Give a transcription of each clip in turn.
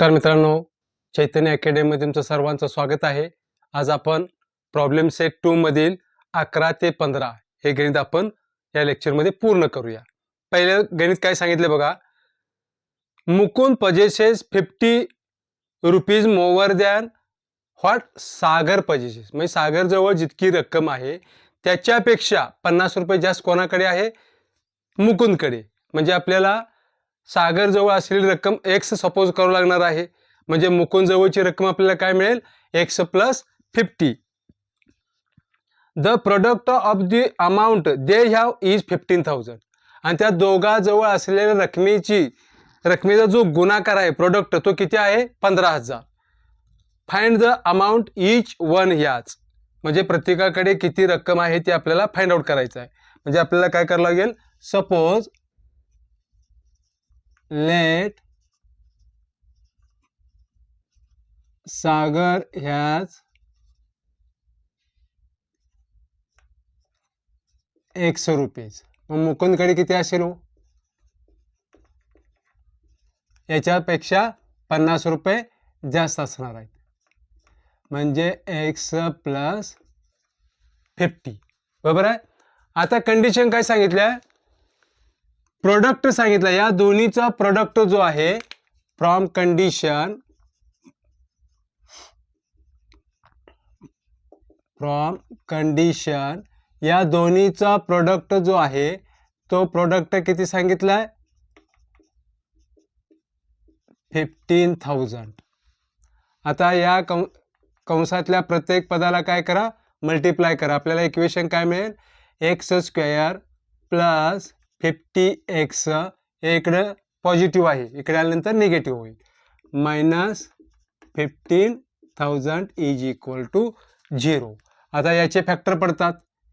नमस्कार मित्रांनो, चैतन्य अकॅडमीमध्ये तुमचं सर्वांचं स्वागत आहे. आज आपण प्रॉब्लेम सेट 2 मधील 11 ते 15 हे गणित आपण या लेक्चरमध्ये पूर्ण करूया. पहिलं गणित काय सांगितले बघा. Mukund possesses 50 rupees more than what Sagar possesses. म्हणजे सागर जवळ जितकी रक्कम आहे त्याच्यापेक्षा 50 रुपये जास्त कोणाकडे आहे? मुकुंदकडे. म्हणजे आपल्याला सागर जवळ असलेली रक्कम x सपोज करावं लागणार आहे. म्हणजे मुकुंद जवळची रक्कम आपल्याला काय मिळेल? x + 50. The product of the amount they have is 15,000. आणि त्या दोघांजवळ असलेल्या रकमेचा जो गुणाकार आहे प्रोडक्ट तो किती आहे? 15,000. Find the amount each one याच. म्हणजे प्रत्येकाकडे किती रक्कम आहे ते आपल्याला फाइंड आउट करायचं आहे. म्हणजे आपल्याला काय करावं लागेल? Suppose let Sagar has x rupees. मग मुकुंदकडे किती असेल? याच्यापेक्षा 50 रुपये जास्त असणार आहेत. म्हणजे x + 50. बरोबर आहे. आता कंडिशन काय सांगितलं? प्रोडक्ट सांगितलं. या दोन्हीचा प्रोडक्ट जो आहे फ्रॉम कंडिशन या दोन्हीचा प्रोडक्ट जो आहे तो प्रोडक्ट किती सांगितलाय? 15,000. आता या कंसातल्या प्रत्येक पदाला काय करा? मल्टिप्लाय करा. आपल्याला इक्वेशन काय मिळेल? x² + 50x. इकडे पॉझिटिव्ह आहे, इकडे आल्यानंतर निगेटिव्ह होईल. -15,000 इज इक्वल टू 0. आता याचे फॅक्टर पडतात.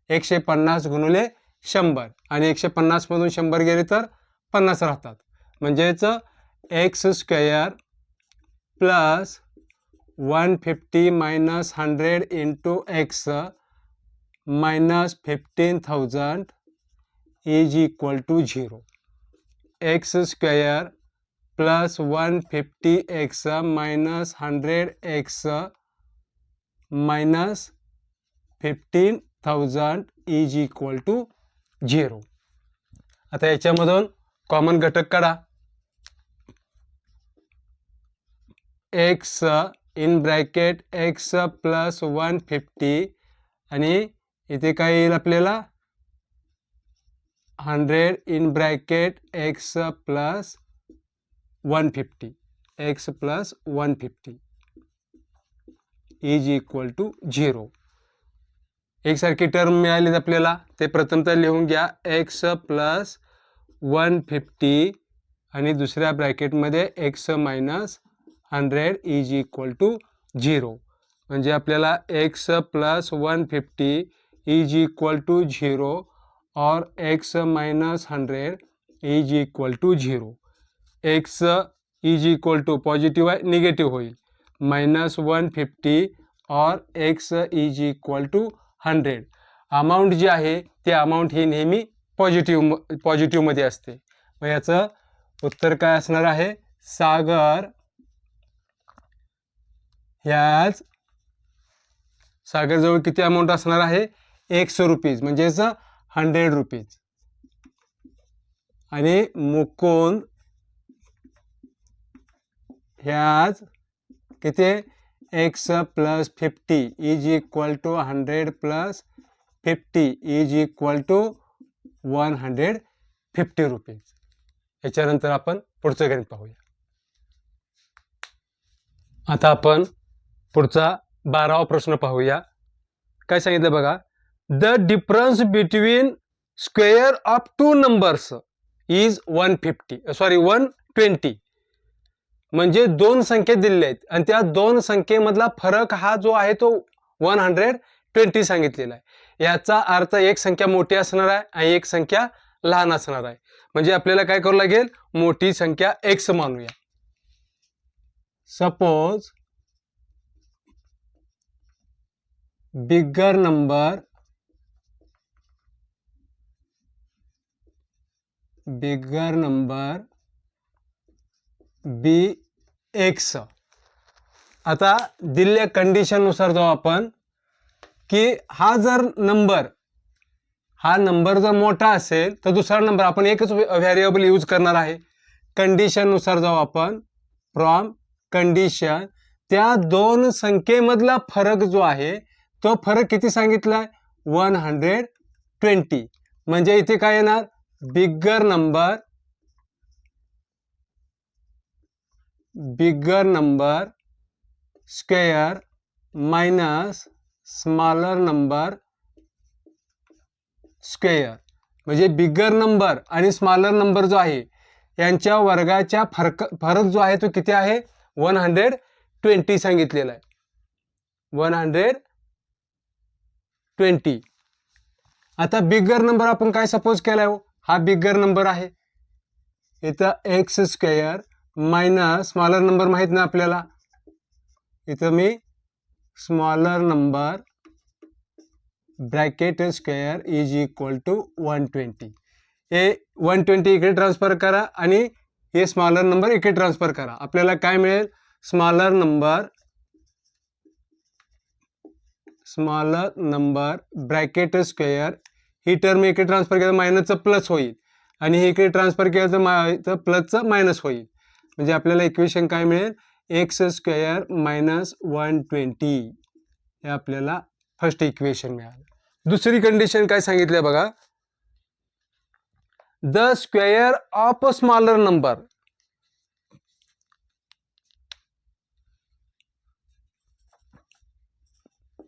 150 गुणिले 100 आणि 150 मधून 100 गेले तर 50 राहतात. म्हणजेच x² + 150 - 100 × x -15,000 is equal to 0. x² + 150x - 100x -15,000 is equal to 0. आता याच्यामधून कॉमन घटक काढा. x इन ब्रॅकेट x + 150 आणि इथे काय येईल आपल्याला? 100 in bracket x + 150 is equal to 0. एकसारखी टर्म मिळाली आपल्याला. ते प्रथमतः लिहून घ्या. x + 150 आणि दुसऱ्या ब्रॅकेटमध्ये x - 100 इज इक्वल टू 0. म्हणजे आपल्याला x + 150 इज इक्वल टू 0 और x - 100 is equal to 0. x is equal to positive आहे, निगेटिव्ह होईल. -150 और x is equal to 100. Amount जी आहे ती अमाऊंट ही नेहमी पॉझिटिव्ह मध्ये असते. मग याचं उत्तर काय असणार आहे? सागर जवळ किती अमाऊंट असणार आहे? x रुपीज म्हणजेच 100 रुपीज. आणि मुकुंद ह्याज किती? x + 50 is equal to 100 + 50 is equal to 150 rupees. याच्यानंतर आपण पुढचं गणित पाहूया. आता आपण पुढचा 12वा प्रश्न पाहूया. काय सांगितलं बघा. The difference between square of 2 numbers is 120. म्हणजे दोन संख्या दिलेल्या आहेत आणि त्या दोन संख्येमधला फरक हा जो आहे तो 120 सांगितलेला आहे. याचा अर्थ एक संख्या मोठी असणार आहे आणि एक संख्या लहान असणार आहे. म्हणजे आपल्याला काय करावं लागेल? मोठी संख्या x मानूया. Suppose bigger number b x. आता दिलेल्या कंडिशननुसार जाऊ आपण की हा नंबर जर मोठा असेल तर दुसरा नंबर आपण एकच व्हेरिएबल यूज करणार आहे. कंडिशननुसार जाऊ आपण. फ्रॉम कंडिशन त्या दोन संख्येमधला फरक जो आहे तो फरक किती सांगितलाय 120. म्हणजे इथे काय येणार bigger number square minus smaller number square. म्हणजे बिगर नंबर आणि स्मॉलर नंबर जो आहे यांच्या वर्गाच्या फरक जो आहे तो किती आहे 120 सांगितलेला आहे. 120. आता बिगर नंबर आपण काय सपोज केलाय हो, हा बिगर नंबर आहे. इथं x square minus smaller number माहित ना आपल्याला, इथं मी smaller number bracket square is equal to 120. हे 120 इकडे ट्रान्सफर करा आणि हे स्मॉलर नंबर इकडे ट्रान्सफर करा. आपल्याला काय मिळेल स्मॉलर नंबर ब्रॅकेट स्क्वेअर. ही टर्म इकडे ट्रान्सफर केलं मायनसचं प्लस होईल आणि हे इकडे ट्रान्सफर केलं तर प्लसचं मायनस होईल. म्हणजे आपल्याला इक्वेशन काय मिळेल एक्स स्क्वेअर मायनस 120. हे आपल्याला फर्स्ट इक्वेशन मिळालं. दुसरी कंडिशन काय सांगितलं बघा. The square of a smaller number.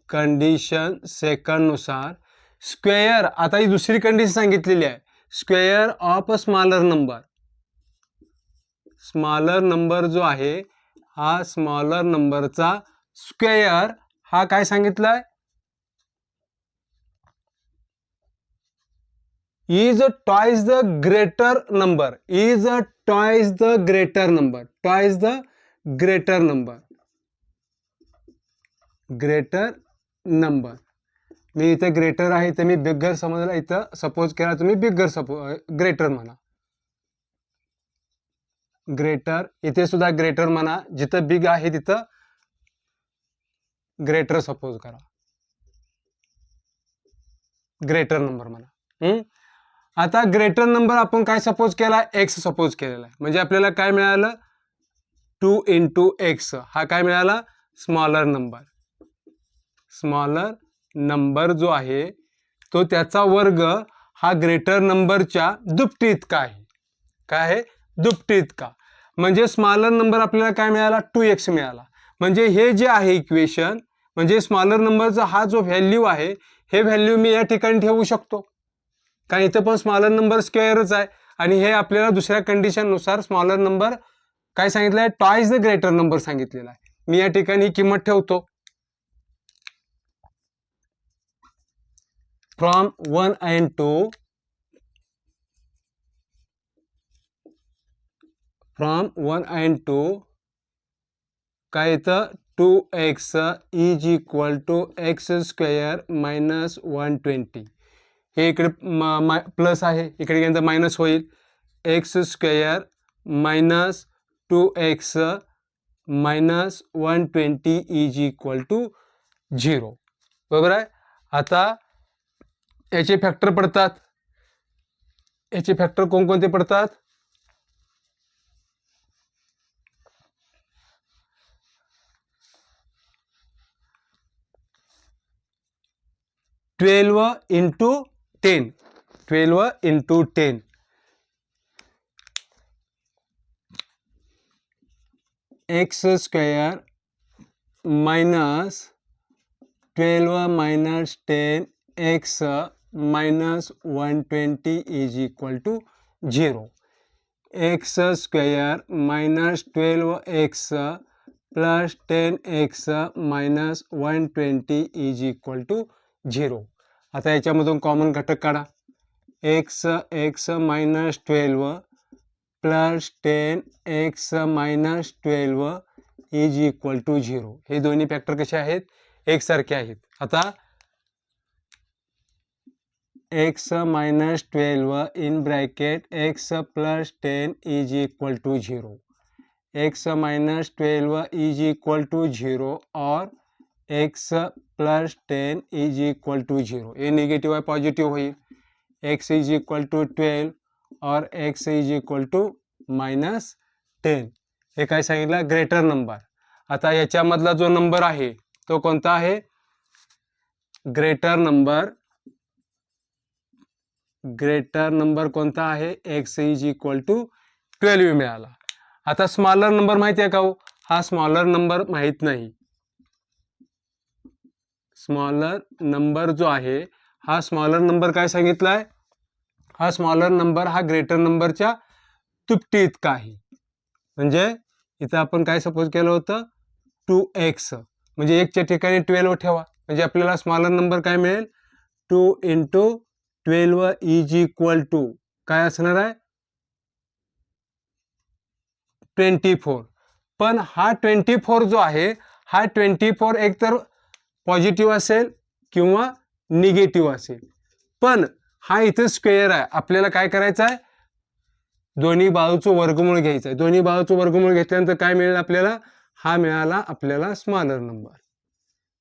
Condition second नुसार स्क्वेअर. आता ही दुसरी कंडिशन सांगितलेली आहे square of a smaller number. Smaller number जो आहे हा स्मॉलर नंबरचा स्क्वेअर हा काय सांगितलाय is twice the greater number. Is twice the greater number. Twice the greater number. Greater number. मी इथे ग्रेटर आहे इथे मी बिगर समजला, इथं सपोज केला तुम्ही ग्रेटर म्हणा. ग्रेटर इथे सुद्धा ग्रेटर म्हणा. जिथं बिग आहे तिथं ग्रेटर सपोज करा. ग्रेटर नंबर म्हणा. आता ग्रेटर नंबर आपण काय सपोज केला एक्स सपोज केलेला आहे. म्हणजे आपल्याला काय मिळालं 2 × x. हा काय मिळाला स्मॉलर नंबर. स्मॉलर नंबर जो आहे तो त्याचा वर्ग हा ग्रेटर नंबरच्या दुपटी इतका आहे. काय आहे दुपटी इतका. म्हणजे स्मॉलर नंबर आपल्याला काय मिळाला 2x मिळाला. म्हणजे हे जे आहे इक्वेशन म्हणजे स्मॉलर नंबरचा हा जो व्हॅल्यू आहे हे व्हॅल्यू मी या ठिकाणी ठेवू शकतो कारण इथं पण स्मॉलर नंबर स्क्वेअरच आहे आणि हे आपल्याला दुसऱ्या कंडिशननुसार स्मॉलर नंबर काय सांगितलं आहे ट्वाइस द ग्रेटर नंबर सांगितलेला आहे. मी या ठिकाणी ही किंमत ठेवतो. फ्रॉम 1 and 2 काय येतं 2x is equal to x square minus 120. हे इकडे प्लस आहे इकडे गेल्यानंतर मायनस होईल. X square minus 2x minus 120 is equal to 0. बरोबर आहे. आता याचे फॅक्टर पडतात. याचे फॅक्टर कोणकोणते पडतात 12 × 10. 12 × 10. X square minus 12 minus 10 x minus 120 is equal to 0. X square minus 12x plus 10x minus 120 is equal to 0. आता याच्यामधून कॉमन घटक काढा. x minus 12 plus 10x minus 12 is equal to 0. हे दोन्ही फॅक्टर कसे आहेत एकसारखे आहेत. आता x minus 12 in bracket x plus 10 is equal to 0. x minus 12 is equal to 0 और x plus 10 is equal to 0. ये निगेटिव आहे पॉझिटिव्ह होईल. x is equal to 12 और x is equal to minus 10. हे काय सांगितलं? Greater number. आता याच्यामधला जो नंबर आहे तो कोणता आहे? ग्रेटर नंबर कोणता आहे? x is equal to 12 मिळाला. आता स्मॉलर नंबर माहिती आहे का हो? हा स्मॉलर नंबर माहित नाही. स्मॉलर नंबर जो आहे हा स्मॉलर नंबर काय सांगितलाय? हा स्मॉलर नंबर हा ग्रेटर नंबरच्या दुपटी इतका आहे. म्हणजे इथं आपण काय सपोज केलं होतं? 2x म्हणजे 1च्या ठिकाणी 12 ठेवा म्हणजे आपल्याला स्मॉलर नंबर काय मिळेल? 2 × 12 इज इक्वल टू काय असणार आहे? 24. पण हा 24 जो आहे हा 24 एकतर पॉझिटिव्ह असेल किंवा निगेटिव्ह असेल. पण हा इथे स्क्वेअर आहे. आपल्याला काय करायचं आहे? दोन्ही बाजूचं वर्गमूळ घ्यायचं आहे. दोन्ही बाजूचं वर्गमूळ घेतल्यानंतर काय मिळेल आपल्याला? हा मिळाला आपल्याला स्मॉलर नंबर.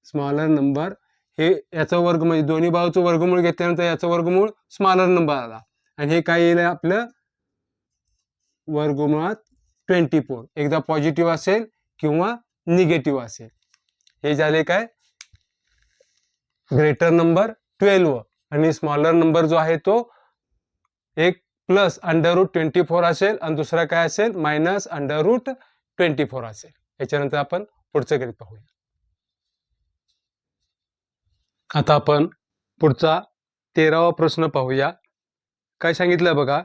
स्मॉलर नंबर हे याचं वर्ग म्हणजे दोन्ही बाजूचं वर्गमूळ घेतल्यानंतर याचं वर्गमूळ स्मॉलर नंबर आला. आणि हे काय येईल आपलं? वर्गमुळात 24. एकदा पॉझिटिव्ह असेल किंवा निगेटिव्ह असेल. हे झाले काय? ग्रेटर नंबर 12 आणि स्मॉलर नंबर जो आहे तो एक प्लस √24 असेल आणि दुसरा काय असेल? मायनस √24 असेल. याच्यानंतर आपण पुढचं गणित पाहूया. आता आपण पुढचा 13वा प्रश्न पाहूया. काय सांगितलं बघा?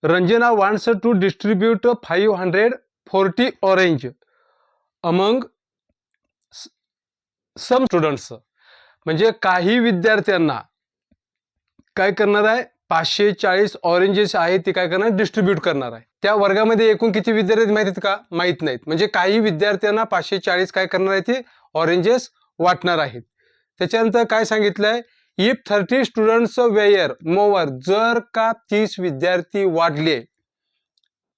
Ranjana wants to distribute 540 orange among some students. म्हणजे काही विद्यार्थ्यांना काय करणार आहे? 540 ऑरेंजेस आहेत ते काय करणार? डिस्ट्रीब्यूट करणार आहे. त्या वर्गामध्ये एकूण किती विद्यार्थी माहित आहेत का? माहित नाहीत. म्हणजे काही विद्यार्थ्यांना 540 काय करणार आहे? ते ऑरेंजेस वाटणार आहेत. त्याच्यानंतर काय सांगितलंय? इफ 30 स्टुडंट्स वेअर मोवर, जर का 30 विद्यार्थी वाढले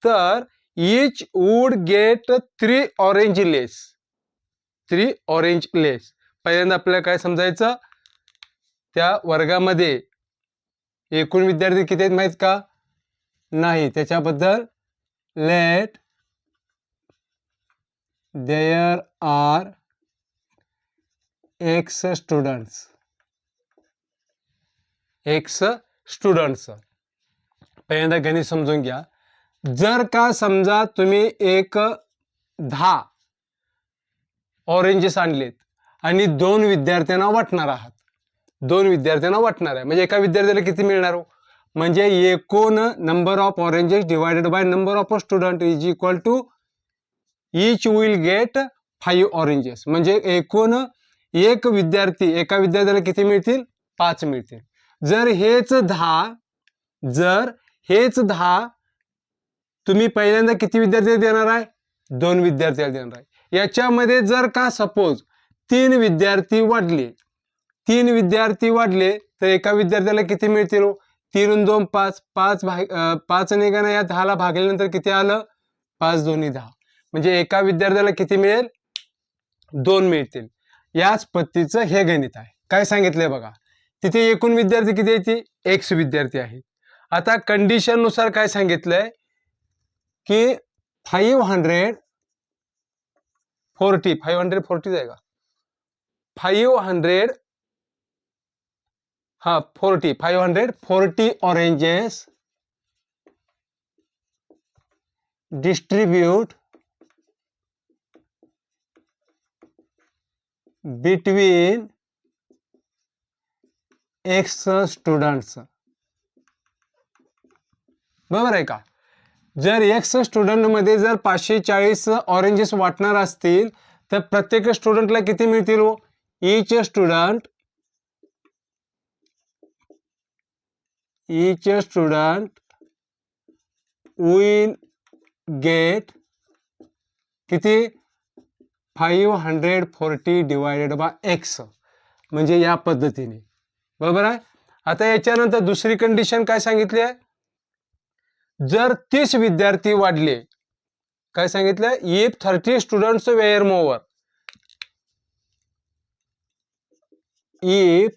तर each would get 3 orange less. 3 orange less. पहिल्यांदा आपल्याला काय समजायचं? त्या वर्गामध्ये एकूण विद्यार्थी किती आहेत माहित का? नाही. त्याच्याबद्दल let there are x students. पहिल्यांदा गणित समजून घ्या. जर का समजा तुम्ही एक 10 ऑरेंजेस आणलेत आणि 2 विद्यार्थ्यांना वाटणार आहात. 2 विद्यार्थ्यांना वाटणार आहे म्हणजे एका विद्यार्थ्याला किती मिळणार हो? म्हणजे एकूण number of oranges divided by number of student is equal to each will get 5 oranges. म्हणजे एकूण एका विद्यार्थ्याला किती मिळतील? 5 मिळतील. जर हेच 10 तुम्ही पहिल्यांदा किती विद्यार्थ्याला देणार आहे? 2 विद्यार्थ्याला देणार आहे. याच्यामध्ये जर का सपोज 3 विद्यार्थी वाढले तर एका विद्यार्थ्याला किती मिळतील? 3 × 2 5. 5 निघाना या 10ला भागल्यानंतर किती आलं? 5 2 10. म्हणजे एका विद्यार्थ्याला किती मिळेल? 2 मिळतील. याच पद्धतीचं हे गणित आहे. काय सांगितलंय बघा? तिथे एकूण विद्यार्थी किती आहेत? x विद्यार्थी आहेत. आता कंडिशन नुसार काय सांगितलंय की 540 आहे का? 540 oranges distribute between x students. बरोबर आहे का? जर x स्टुडंट मध्ये जर 540 ऑरेंजेस वाटणार असतील तर प्रत्येक स्टुडंटला किती मिळतील हो? ईच स्टुडंट विल गेट किती? 540 डिवायडेड बाय x. म्हणजे या पद्धतीने. बरोबर आहे? आता याच्यानंतर दुसरी कंडिशन काय सांगितली आहे? जर 30 विद्यार्थी वाढले काय सांगितलं, if 30 students were more, if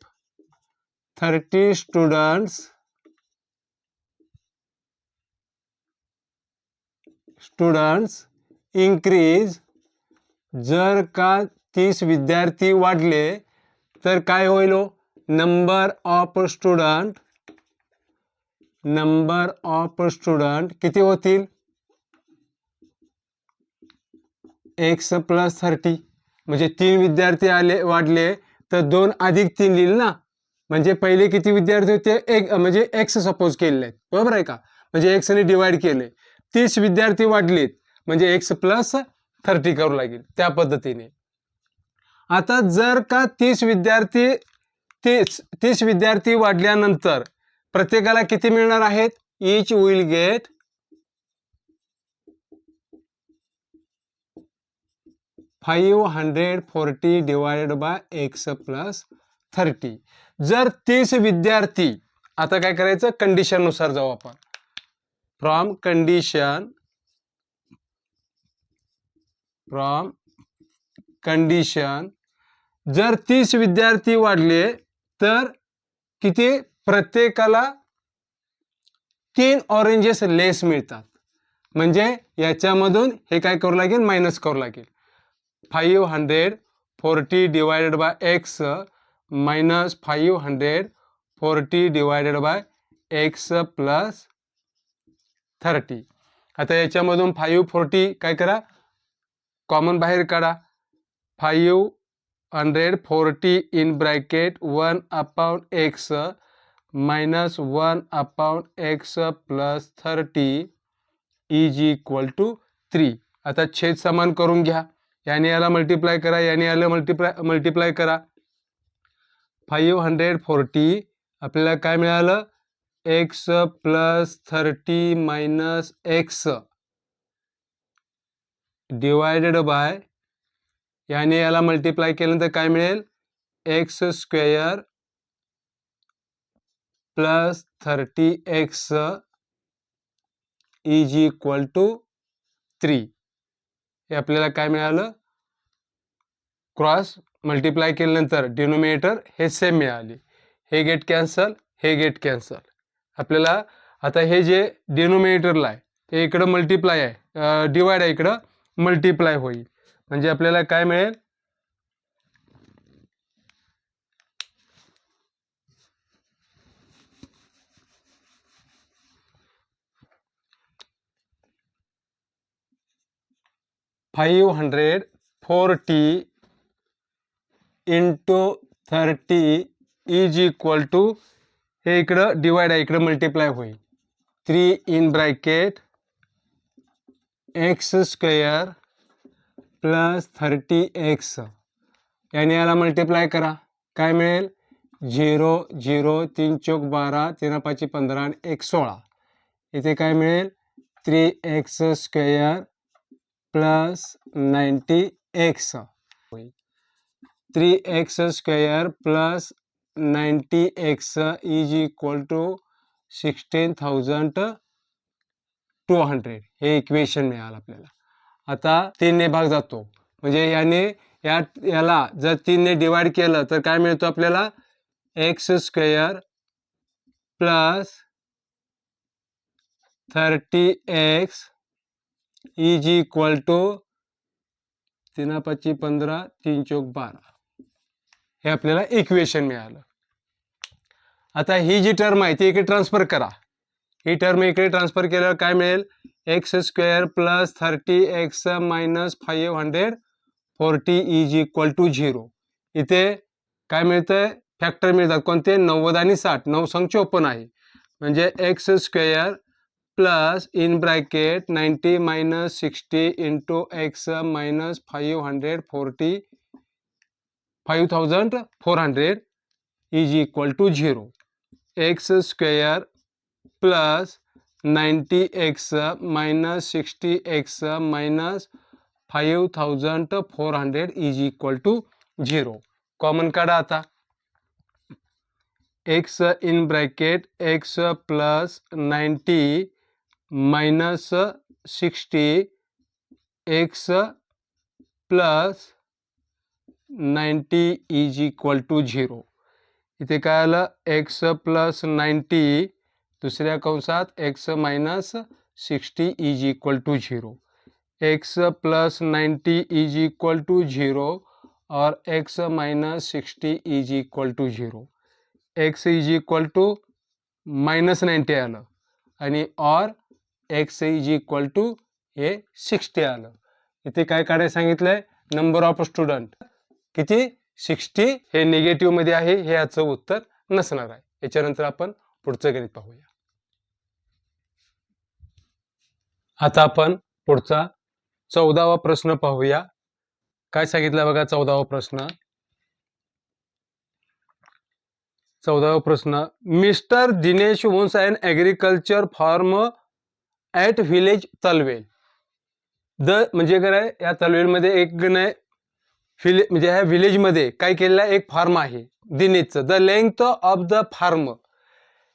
30 students increase, जर का 30 विद्यार्थी वाढले तर काय होईल, नंबर ऑफ स्टुडंट किती होतील, x + 30, म्हणजे 3 विद्यार्थी वाढले तर 2 + 3 लिहिल ना, म्हणजे पहिले किती विद्यार्थी होते, एक म्हणजे x सपोज केलेले आहेत, बरोबर आहे का, म्हणजे x ने डिवाइड केले, 30 विद्यार्थी वाढलेत म्हणजे x + 30 करू लागेल त्या पद्धतीने. आता जर का 30 विद्यार्थी वाढल्यानंतर प्रत्येकाला किती मिळणार आहेत, each will gate 540 divided by x + 30. जर 30 विद्यार्थी, आता काय करायचं, कंडिशन नुसार जाऊ आपण, फ्रॉम कंडिशन, जर 30 विद्यार्थी वाढले तर किती, प्रत्येकाला 3 ऑरेंजेस लेस मिळतात, म्हणजे याच्यामधून हे काय करू लागेल, मायनस करू लागेल, 540 divided by x minus 540 divided by x + 30. आता याच्यामधून 540 काय करा, कॉमन बाहेर काढा, 540 in bracket 1/x minus 1/x + 30 is equal to 3. आता छेद समान करून घ्या, याने याला मल्टिप्लाय करा, याने याला मल्टिप्लाय करा, 540 आपल्याला काय मिळालं, x + 30 minus x divided by, याने याला मल्टिप्लाय केल्यानंतर काय मिळेल, x² + 30x is equal to 3. हे आपल्याला काय मिळालं, क्रॉस मल्टिप्लाय केल्यानंतर डिनोमिनेटर हे सेम मिळाले, हे गेट कॅन्सल, हे गेट कॅन्सल. आपल्याला आता हे जे डिनोमिनेटरला आहे ते इकडं मल्टिप्लाय आहे, डिवाइड आहे, इकडं मल्टिप्लाय होईल, म्हणजे आपल्याला काय मिळेल, $540 इंटू 30 इज इक्वल टू, हे इकडं डिवाइड आहे, इकडं मल्टिप्लाय होईल, 3 इन ब्रॅकेट x² + 30x, याने याला मल्टिप्लाय करा, काय मिळेल, 0 0 3 चौक 12 3 5 15 आणि 1 16, इथे काय मिळेल, 3x² + 90x होईल, 3x² + 90x is equal to 16,200. हे इक्वेशन मिळालं आपल्याला. आता 3 ने भाग जातो, म्हणजे याला जर 3 ने डिवाइड केलं तर काय मिळतो आपल्याला, x² + 30x is equal to 3 5 15 3 चौक 12, हे आपल्याला इक्वेशन मिळालं. आता ही जी टर्म आहे ती इकडे ट्रान्सफर करा, ही टर्म इकडे ट्रान्सफर केल्यावर काय मिळेल, x² + 30x minus 540 is equal to 0. इथे काय मिळतंय, फॅक्टर मिळतात, कोणते, 90 आणि 60, 9 संग 54 आहे, म्हणजे x² plus in bracket 90 minus 60 into x minus 5,400 is equal to 0. x² plus 90x minus 60x minus 5,400 is equal to 0. Common काढा आता, x in bracket x plus 90 minus 60 x plus 90 is equal to 0. इथे काय आलं, x plus 90 दुसऱ्या कंसात x minus 60 is equal to 0. X plus 90 is equal to 0 और x minus 60 is equal to 0. X is equal to minus 90 आलं आणि और x is equal to हे 60 आलं. इथे काय काढायला सांगितलंय, नंबर ऑफ स्टुडंट किती, 60. हे निगेटिव्ह मध्ये आहे, हे याचं उत्तर नसणार आहे. याच्यानंतर आपण पुढचं गणित पाहूया. आता आपण पुढचा 14वा प्रश्न पाहूया. काय सांगितलं बघा 14वा प्रश्न. 14वा प्रश्न, mister Dinesh owns an agriculture farm at village Talwel. म्हणजे काय, या तलवेलमध्ये एक म्हणजे ह्या व्हिलेजमध्ये काय केलेलं आहे, एक फार्म आहे दिनेशचं. The length of the farm,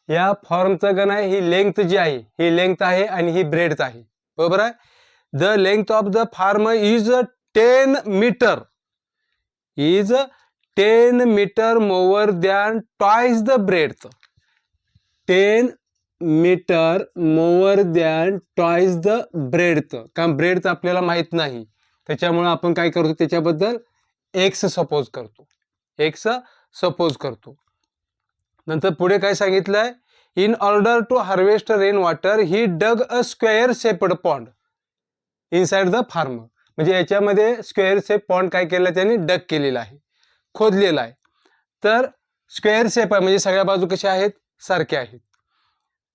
या फार्मचं गण आहे, ही लेंथ जी आहे ही लेंथ आहे आणि ही ब्रेडथ आहे, बरोबर आहे. The length of the farm is 10 metre, is 10 metre more than twice the breadth. 10 metre more than twice the breadth. कारण ब्रेडथ आपल्याला माहित नाही, त्याच्यामुळे आपण काय करतो, त्याच्याबद्दल एक्स सपोज करतो, एक्स सपोज करतो. नंतर पुढे काय सांगितलंय, in order to harvest rain water he dug a square shaped pond inside the farm. म्हणजे याच्यामध्ये स्क्वेअर शेप पॉन्ड काय केलं, त्यांनी डग केलेला आहे, खोदलेला आहे. तर स्क्वेअर शेप आहे म्हणजे सगळ्या बाजू कशा आहेत, सारख्या आहेत.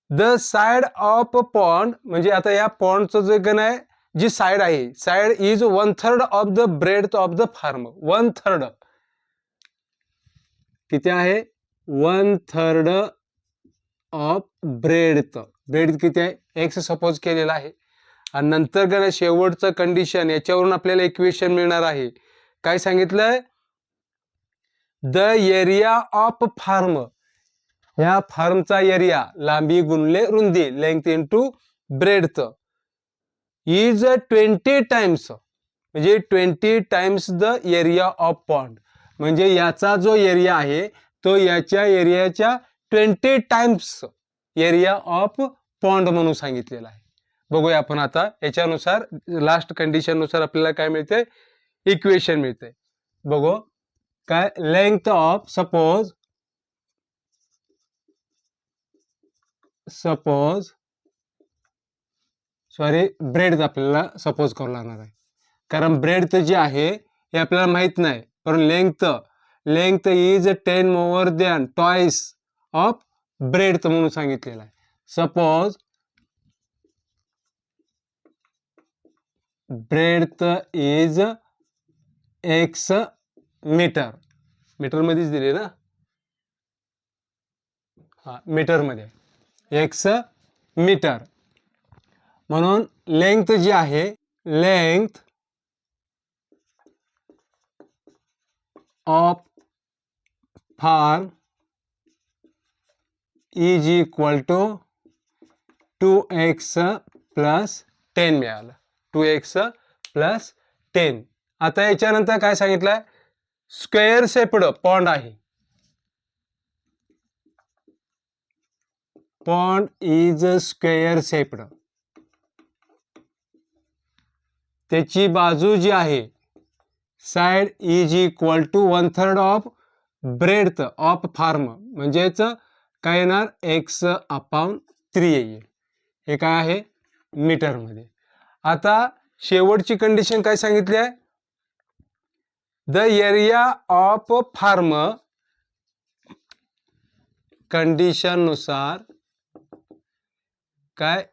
द साइड ऑफ पॉन्ड, म्हणजे आता या पॉन्डचं जे गण आहे, जी साइड आहे, side is 1/3 of the breadth of the farm. 1/3 किती आहे, 1/3 ऑफ ब्रेडथ. ब्रेडथ किती आहे, एक्स सपोज केलेला आहे. आणि नंतर गण शेवटचं कंडिशन, याच्यावरून आपल्याला इक्वेशन मिळणार आहे. काय सांगितलंय, द एरिया ऑफ फार्म, या फार्मचा एरिया, लांबी गुणले रुंदी, length into breadth, is 20 times, म्हणजे 20 times the area of pond. म्हणजे याचा जो एरिया आहे तो याच्या एरियाच्या 20 टाइम्स एरिया ऑफ पॉन्ड म्हणून सांगितलेला आहे. बघूया आपण आता याच्यानुसार, लास्ट कंडिशन नुसार आपल्याला काय मिळते, इक्वेशन मिळते. बघू काय, length of, suppose sorry breadth आपल्याला सपोज करावं लागणार आहे, कारण ब्रेडथ जी आहे हे आपल्याला माहित नाही. पण length is 10 more than twice of breadth म्हणून सांगितलेलं आहे. Suppose breadth is x metre, metre मध्येच दिले ना, हा मीटर मध्ये, एक्स मीटर. म्हणून लेंथ जी आहे, length of farm is equal to 2x plus 10 मिळालं, 2x प्लस 10. आता याच्यानंतर काय सांगितलंय, स्क्वेअर शेप्ड पॉन्ड आहे, पॉन्ड इज स्क्वेअर शेप्ड. त्याची बाजू जी आहे, side is equal to 1/3 of breadth of form, म्हणजेच काय येणार, x/3 येईल. हे काय आहे, मीटर मध्ये. आता शेवटची कंडिशन काय सांगितली आहे, the area of farm, condition नुसार काय,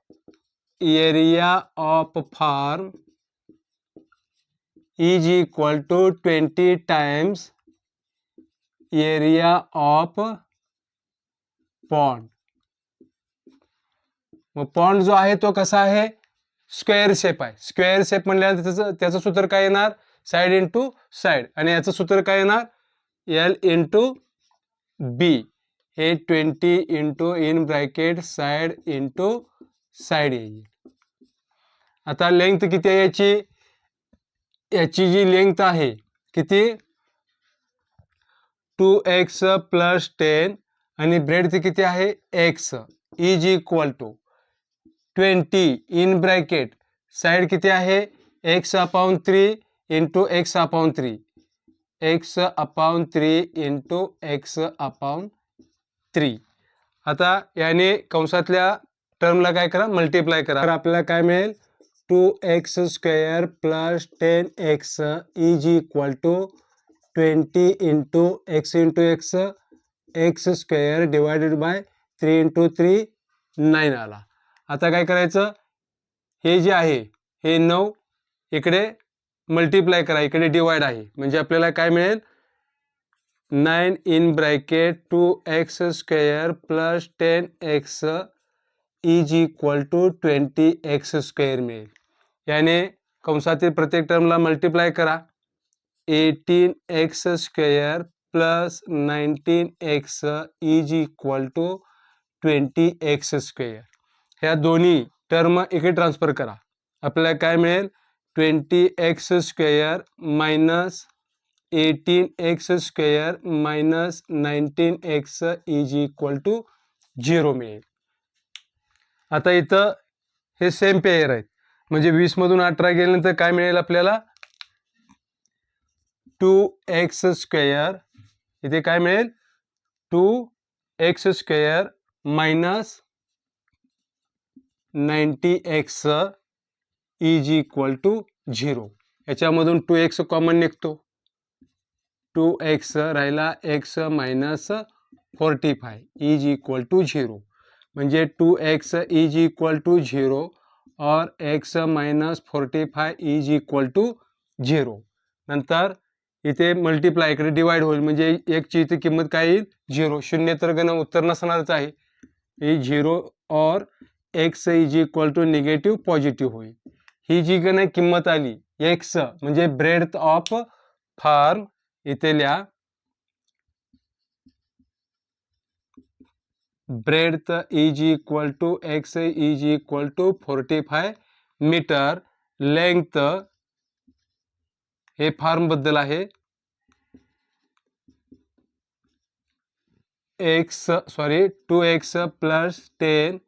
area of farm is equal to 20 times area of pond. मग पॉन्ड जो आहे तो कसा आहे, स्क्वेअर शेप आहे. स्क्वेअर शेप म्हणल्यानंतर त्याचं सूत्र काय येणार, साइड इंटू साइड, आणि याचं सूत्र काय येणार, एल इंटू बी. हे 20 into in bracket side into side येईल. आता लेंथ किती आहे याची, याची जी लेंथ आहे किती 2x + 10 आणि ब्रेडची किती आहे x is equal to 20 in bracket side किती आहे x/3 into x/3 x/3 into x/3. आता याने कंसातल्या टर्मला काय करा मल्टिप्लाय करा तर आपल्याला काय मिळेल 2x² + 10x is equal to 20 into x x² divided by 3 into 3 9 आला. आता काय करायचं हे जे आहे हे 9 इकडे मल्टिप्लाय करा इकडे डिवाइड आहे म्हणजे आपल्याला काय मिळेल 9 in bracket 2x² + 10x is equal to 20x² मिळेल. याने कंसातील प्रत्येक टर्मला मल्टिप्लाय करा 18x² + 19x is equal to 20x². ह्या दोन्ही टर्म इकडे ट्रान्सफर करा आपल्याला काय मिळेल 20x² minus 18x² minus 19x is equal to 0 मिळेल. आता इथं हे सेम पेयर आहेत म्हणजे 20 मधून 18 गेल्यानंतर काय मिळेल आपल्याला 2x² इथे काय मिळेल 2x² minus 90x is equal to 0. याच्यामधून 2x कॉमन निघतो 2x राहिला x minus 45 is equal to 0 म्हणजे 2x इज इक्वल टू 0 और x minus 45 is equal to 0. नंतर इथे मल्टिप्लाय इकडे डिवाइड होईल म्हणजे x ची इथे किंमत काय येईल 0 शून्य तर गण उत्तर नसणारच आहे हे 0 और x is equal to negative positive होईल. ही जी गण किंमत आली x म्हणजे ब्रेडथ ऑफ फार्म इथे लिहा breadth is equal to x is equal to 45 metre. Length हे फार्म बद्दल आहे 2x + 10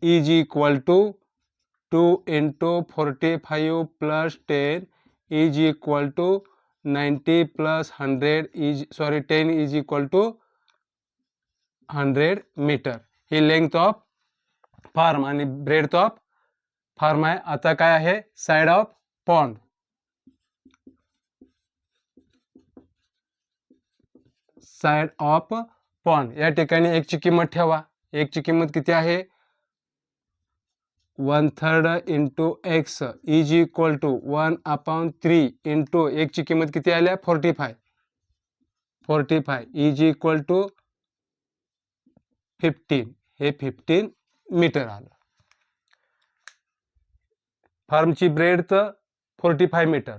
is equal to 2 into 45 + 10 is equal to 90 + 100 10 is equal to 100 metre. ही लेंथ ऑफ फार्म आणि ब्रेडथ ऑफ फार्म आहे. आता काय आहे side of pond side of pond या ठिकाणी एक ची किंमत ठेवा एक ची किंमत किती आहे 1/3 into x is equal to 1/3 into एक ची किंमत किती आल्या 45 इज इक्वल टू 15 हे 15 मीटर आलं. फार्मची breadth 45 metre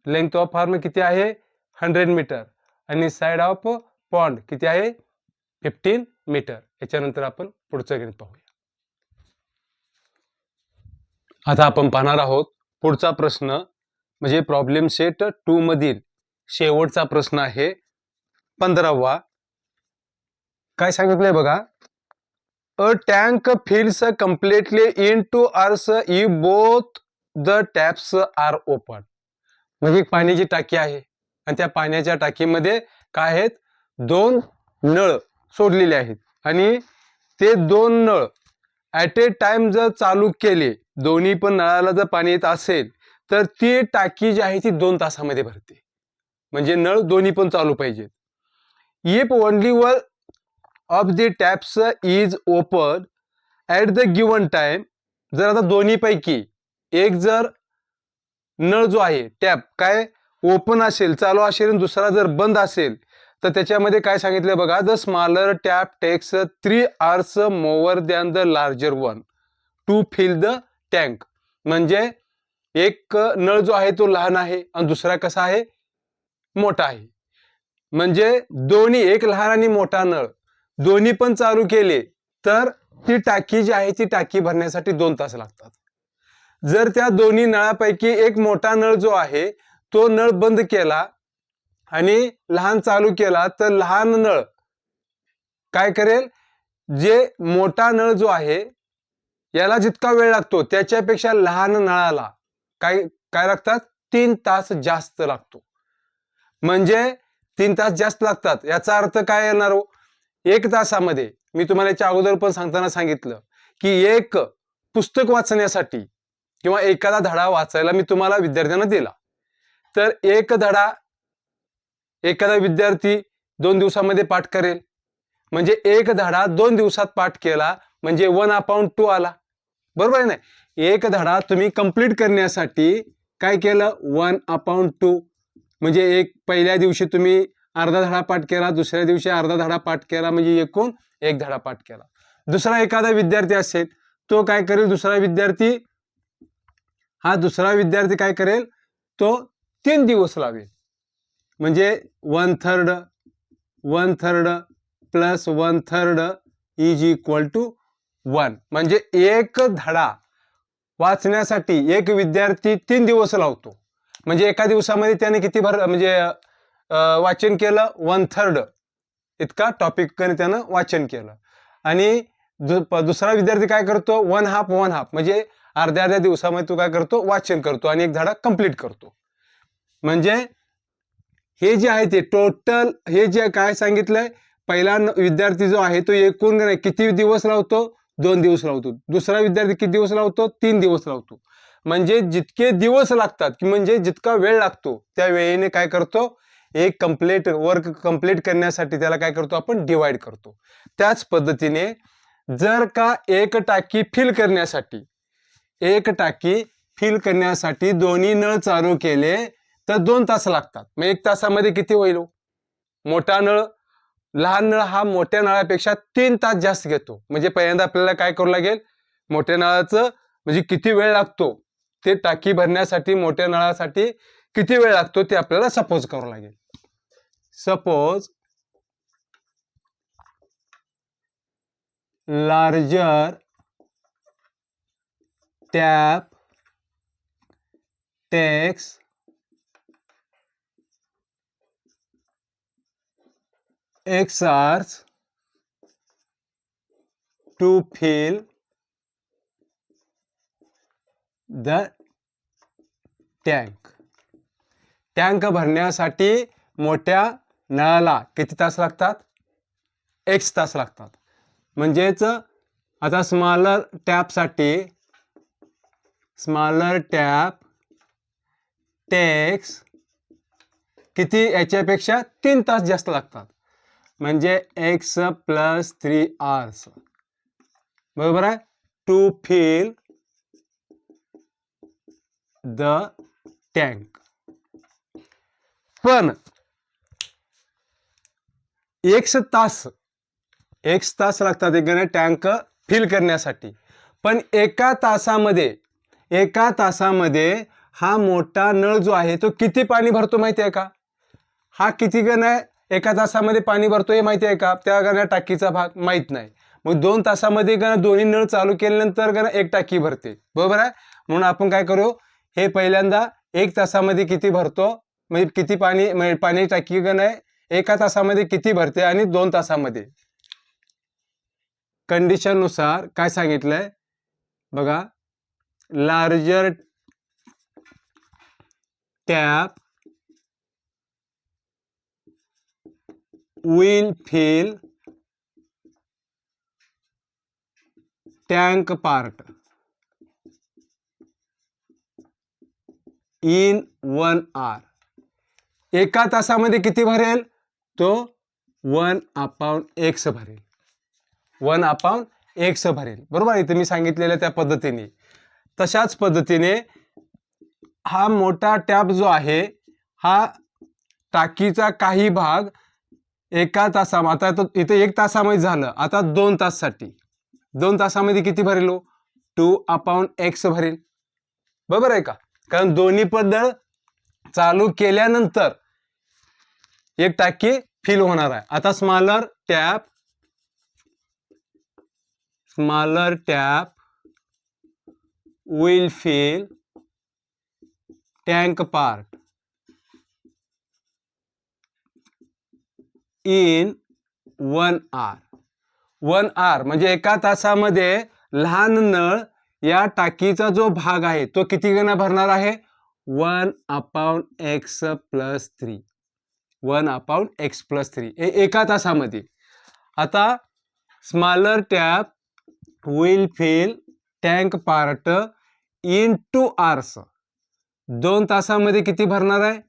length of farm किती आहे 100 मीटर आणि साइड ऑफ पॉन्ड किती आहे 15 मीटर. याच्यानंतर आपण पुढचं गणित पाहूया. आता आपण पाहणार आहोत पुढचा प्रश्न म्हणजे प्रॉब्लेम सेट 2 मधील शेवटचा प्रश्न आहे 15वा. काय सांगितलंय बघा a tank fills completely into earth if both the taps are open. म्हणजे पाण्याची टाकी आहे आणि त्या पाण्याच्या टाकीमध्ये काय आहेत दोन नळ सोडलेले आहेत आणि ते दोन नळ ॲट ए टाइम जर चालू केले दोन्ही पण नळाला जर पाणी येत असेल तर ती टाकी जी आहे ती 2 तासामध्ये भरते म्हणजे नळ दोन्ही पण चालू पाहिजेत. If only one of the taps is open at the given time जर आता दोन्ही पैकी एक जर नळ जो आहे टॅप काय ओपन असेल चालू असेल आणि दुसरा जर बंद असेल तर त्याच्यामध्ये काय सांगितलं बघा the smaller tap takes 3 hours more than the larger one to fill the tank. म्हणजे एक नळ जो आहे तो लहान आहे आणि दुसरा कसा आहे मोठा आहे म्हणजे दोन्ही एक लहान आणि मोठा नळ दोन्ही पण चालू केले तर ती टाकी जी आहे ती टाकी भरण्यासाठी 2 तास लागतात. जर त्या दोन्ही नळापैकी एक मोठा नळ जो आहे तो नळ बंद केला आणि लहान चालू केला तर लहान नळ काय करेल, जे मोठा नळ जो आहे याला जितका वेळ लागतो त्याच्यापेक्षा लहान नळाला काय काय लागतात, 3 तास जास्त लागतो. म्हणजे 3 तास जास्त लागतात याचा अर्थ काय येणार हो, 1 तासामध्ये मी तुम्हाला याच्या अगोदर पण सांगताना सांगितलं की एक पुस्तक वाचण्यासाठी किंवा एखादा धडा वाचायला मी तुम्हाला विद्यार्थ्यांना दिला तर एक धडा एखादा विद्यार्थी 2 दिवसामध्ये पाठ करेल. म्हणजे एक धडा 2 दिवसात पाठ केला म्हणजे 1/2 आला. बरोबर आहे ना. एक धडा तुम्ही कंप्लीट करण्यासाठी काय केलं, 1/2. म्हणजे एक पहिल्या दिवशी तुम्ही अर्धा धडा पाठ केला, दुसऱ्या दिवशी अर्धा धडा पाठ केला, म्हणजे एकूण एक धडा पाठ केला. दुसरा एखादा विद्यार्थी असेल तो काय करेल, दुसरा विद्यार्थी काय करेल, तो 3 दिवस लावेल. म्हणजे 1/3 प्लस 1/3 इज इक्वल टू 1. म्हणजे एक धडा वाचण्यासाठी एक विद्यार्थी 3 दिवस लावतो. म्हणजे एका दिवसामध्ये त्याने किती वाचन केलं, 1/3 इतका टॉपिक त्यानं वाचन केलं. आणि दुसरा विद्यार्थी काय करतो, 1/2 म्हणजे अर्ध्या दिवसामध्ये तो काय करतो, वाचन करतो आणि एक धडा कंप्लीट करतो. म्हणजे हे जे आहे ते टोटल हे जे काय सांगितलंय, पहिला विद्यार्थी जो आहे तो एकूण किती दिवस लावतो, 2 दिवस लावतो. दुसरा विद्यार्थी किती दिवस लावतो, 3 दिवस लावतो. म्हणजे जितके दिवस लागतात की म्हणजे जितका वेळ लागतो त्या वेळेने काय करतो, एक वर्क कंप्लीट करण्यासाठी त्याला काय करतो आपण, डिवाइड करतो. त्याच पद्धतीने जर का एक टाकी फिल करण्यासाठी दोन्ही नळ चालू केले तर 2 तास लागतात. मग 1 तासामध्ये किती होईल, मोठा नळ लहान नळ हा मोठ्या नळापेक्षा 3 तास जास्त घेतो. म्हणजे पहिल्यांदा आपल्याला काय करावं लागेल, मोठ्या नळाचं म्हणजे किती वेळ लागतो ते टाकी भरण्यासाठी, मोठ्या नळासाठी किती वेळ लागतो ते आपल्याला सपोज करावं लागेल. Suppose larger tap takes X hours to fill the tank भरण्यासाठी मोठ्या नळाला किती तास लागतात, X तास लागतात. म्हणजेच आता स्मॉलर टॅप टेक्स किती, याच्यापेक्षा 3 तास जास्त लागतात. म्हणजे X + 3 hours बरोबर आहे, टू फिल द टँक. पण X तास लागतात एक टँक फिल करण्यासाठी. पण एका तासामध्ये हा मोठा नळ जो आहे तो किती पाणी भरतो माहिती आहे का, हा किती एका तासामध्ये पाणी भरतो हे माहिती आहे का, त्या टाकीचा भाग माहित नाही. मग 2 तासामध्ये दोन्ही नळ चालू केल्यानंतर एक टाकी भरते. बरोबर आहे. म्हणून आपण काय करू, हे पहिल्यांदा 1 तासामध्ये किती भरतो, म्हणजे किती पाणी टाकी एका तासामध्ये किती भरते आणि 2 तासामध्ये कंडिशन नुसार काय सांगितलंय बघा, larger tap will fill tank part in 1 hour. एका तासामध्ये किती भरेल, तो 1/x भरेल. 1/x भरेल. बरोबर. इथे मी सांगितलेल्या त्या पद्धतीने. तशाच पद्धतीने हा मोठा टॅप जो आहे हा टाकीचा काही भाग एका तासामध्ये, आता इथे 1 तासामध्ये झालं, आता 2 तासासाठी 2 तासामध्ये किती भरेल, 2/x भरेल. बरोबर आहे का, कारण दोन्ही पद्धत चालू केल्यानंतर एक टाकी फिल होणार आहे. आता smaller tap will fill tank part in 1 आवर. 1 आवर म्हणजे एका तासामध्ये लहान नळ या टाकीचा जो भाग आहे तो किती गणा भरणार आहे? 1/x+3. 1/x+3 एका तासामध्ये. आता smaller tap will fill tank part in 2 hours. 2 तासामध्ये किती भरणार आहे?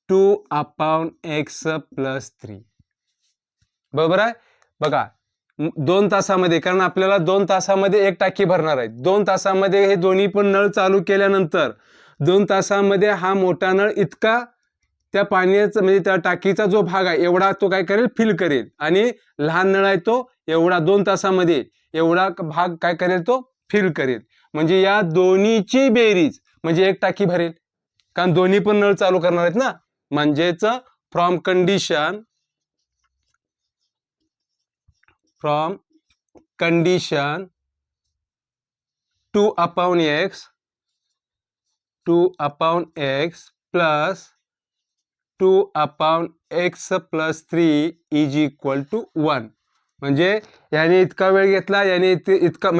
2/x+3. बरोबर आहे. बघा 2 तासामध्ये, कारण आपल्याला 2 तासामध्ये एक टाकी भरणार आहे. 2 तासामध्ये हे दोन्ही पण नळ चालू केल्यानंतर 2 तासामध्ये हा मोठा नळ इतका त्या पाण्याचा म्हणजे त्या टाकीचा जो भाग आहे एवढा तो काय करेल? फिल करेल. आणि लहान नळ आहे तो एवढा 2 तासामध्ये एवढा भाग काय करेल? तो फिल करेल. म्हणजे या दोन्हीची बेरीज म्हणजे एक टाकी भरेल, कारण दोन्ही पण नळ चालू करणार आहेत ना. म्हणजेच from condition 2/x plus 2/x+3 is equal to 1. म्हणजे याने इतका वेळ घेतला, याने इतका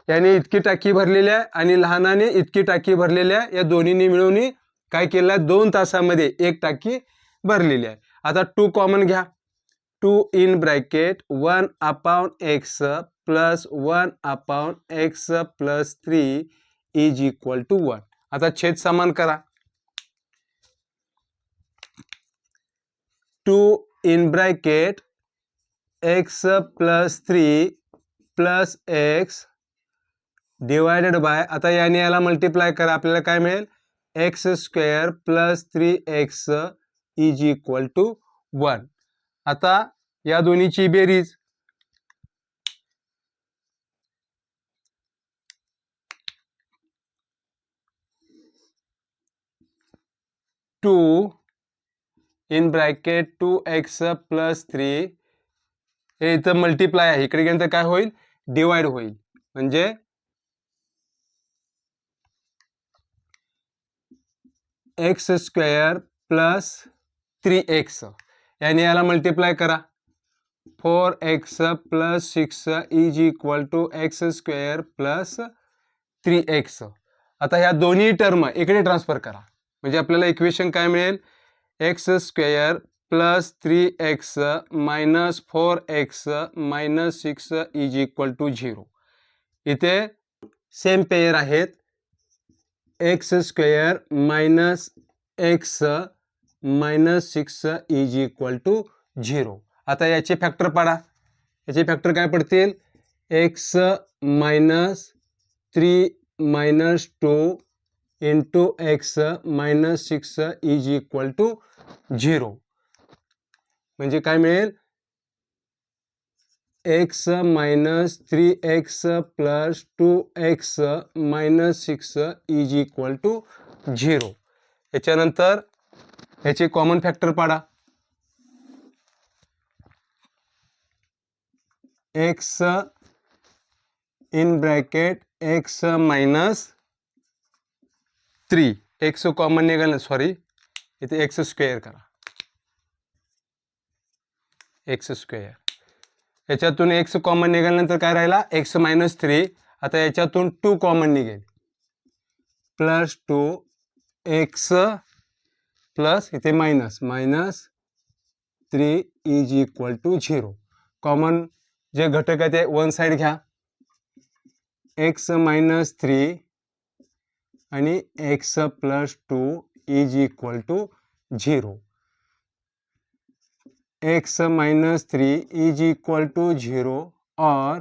याने इतकी टाकी भरलेली आहे आणि लहानाने इतकी टाकी भरलेली आहे. या दोन्हीने मिळून काय केलं आहे? 2 तासामध्ये एक टाकी भरलेली आहे. आता 2 कॉमन घ्या. 2 in bracket 1/x plus 1/x+3 is equal to 1. आता छेद समान करा. 2 in bracket x+3 plus x divided by, आता याने याला मल्टिप्लाय करा, आपल्याला काय मिळेल? x² plus 3x is equal to 1. आता या दोन्हीची बेरीज 2 इन ब्रॅकेट 2x+3 हे इथं मल्टिप्लाय आहे, इकडे गेल्यानंतर काय होईल? डिवाइड होईल. म्हणजे x² प्लस 3x याने याला मल्टिप्लाय करा. 4x plus 6 is equal to x² plus 3x. आता ह्या दोन्ही टर्म इकडे ट्रान्सफर करा, म्हणजे आपल्याला इक्वेशन काय मिळेल? x² plus 3x minus 4x minus 6 is equal to 0. इथे सेम पेयर आहेत. x² minus x minus 6 is equal to 0. आता याचे फॅक्टर पाडा. याचे फॅक्टर काय पडतील? x minus 3 minus 2 into x minus 6 is equal to 0. म्हणजे काय मिळेल? x minus 3x plus 2x minus 6 is equal to 0. याच्यानंतर याचे कॉमन फॅक्टर पाडा. x in bracket x minus 3 x common निघालं, सॉरी इथे x² करा. x². याच्यातून x कॉमन निघाल्यानंतर काय राहिला? x minus 3. आता याच्यातून 2 कॉमन निघेल, प्लस 2x प्लस इथे minus minus 3 is equal to 0. Common जे घटक आहे ते वन साइड घ्या. x मायनस 3 आणि x plus 2 is equal to 0. x minus 3 is equal to 0 और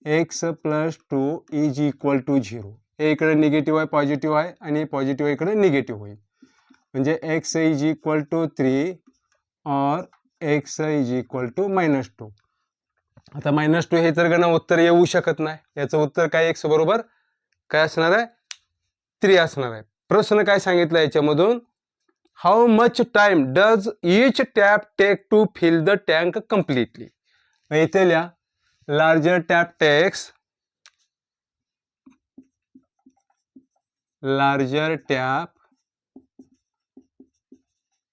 x plus 2 is equal to 0. हे इकडे निगेटिव्ह आहे, पॉझिटिव्ह आहे, आणि पॉझिटिव्ह इकडे निगेटिव्ह होईल. म्हणजे x इज इक्वल टू 3 और x is equal to minus 2. आता मायनस 2 हे तर गणा उत्तर येऊ शकत नाही. याचं उत्तर काय? x बरोबर काय असणार आहे? 3 असणार आहे. प्रश्न काय सांगितलं याच्यामधून? How much time does each tap take to fill the tank completely. इथे लिहा, लार्जर टॅप टेक्स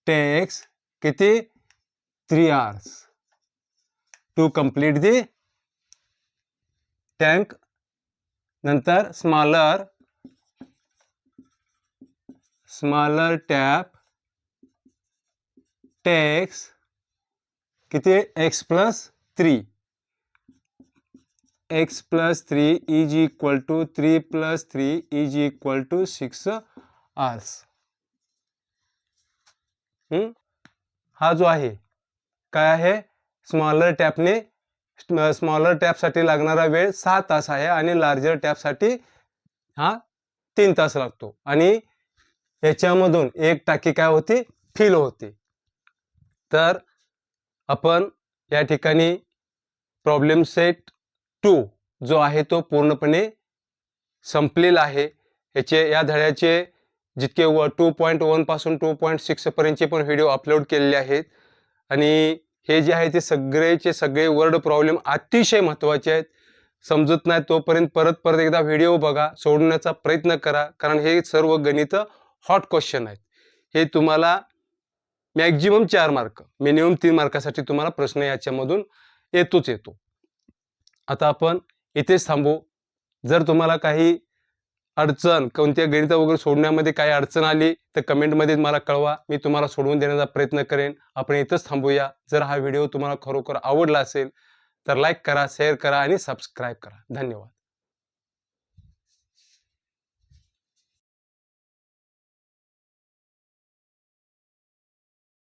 takes किती 3 hours to complete the tank. नंतर smaller tap takes किती x plus 3 is equal to 3 plus 3 is equal to 6 hours. हा जो आहे काय आहे स्मॉलर टॅपसाठी लागणारा वेळ 6 तास आहे आणि लार्जर टॅपसाठी हा 3 तास लागतो आणि याच्यामधून एक टाकी काय होती फिल होते. तर आपण या ठिकाणी प्रॉब्लेम सेट 2 जो आहे तो पूर्णपणे संपलेला आहे. या धड्याचे जितके 2.1 पासून 2.6 पर्यंतचे पण व्हिडिओ अपलोड केलेले आहेत आणि हे जे आहे ते सगळे वर्ड प्रॉब्लेम अतिशय महत्त्वाचे आहेत. समजत नाही तोपर्यंत परत एकदा व्हिडिओ बघा, सोडवण्याचा प्रयत्न करा, कारण हे सर्व गणित हॉट क्वेश्चन आहेत. हे तुम्हाला मॅक्झिमम 4 मार्क मिनिमम 3 मार्कासाठी तुम्हाला प्रश्न याच्यामधून येतो. आता आपण इथेच थांबू. जर तुम्हाला काही अडचण कोणत्या गणित वगैरे सोडण्यामध्ये काही अडचण आली तर कमेंटमध्ये मला कळवा, मी तुम्हाला सोडवून देण्याचा प्रयत्न करेन. आपण इथंच थांबूया. जर हा व्हिडिओ तुम्हाला खरोखर आवडला असेल तर लाईक करा, शेअर करा आणि सबस्क्राईब करा. धन्यवाद.